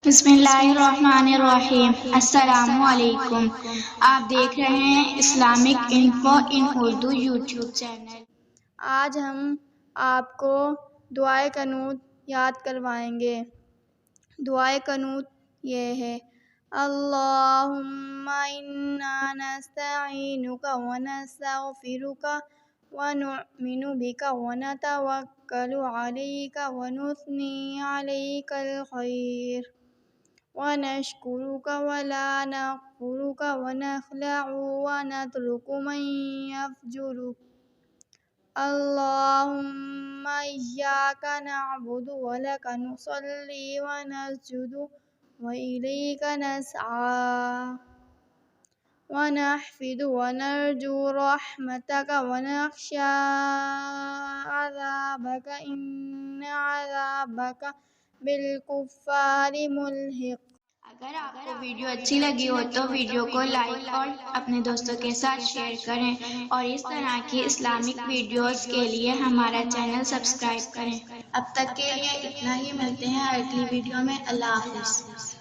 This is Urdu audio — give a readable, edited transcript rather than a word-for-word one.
بسم اللہ الرحمن الرحیم۔ السلام علیکم۔ آپ دیکھ رہے ہیں اسلامک انفو ان اردو یوٹیوب چینل۔ آج ہم آپ کو دعائے قنوت یاد کروائیں گے۔ دعائے قنوت یہ ہے: اللہم انا نستعینک ونستغفرک ونؤمن بک ونتوکل علیک ونثنی علیک الخیر ونشکرک ولا نکفرک ونخلع ونترک من یفجرک اللہم ایاک نعبد ولک نصلی ونسجد وإلیک نسعی ونحفد ونرجو رحمتک ونخشی عذابک ان عذابک بالکفار ملحق۔ اگر آپ کو ویڈیو اچھی لگی ہو تو ویڈیو کو لائک اور اپنے دوستوں کے ساتھ شیئر کریں، اور اس طرح کی اسلامک ویڈیوز کے لیے ہمارا چینل سبسکرائب کریں۔ اب تک کے لیے اتنا ہی، ملتے ہیں اگلی ویڈیو میں۔ اللہ حافظ۔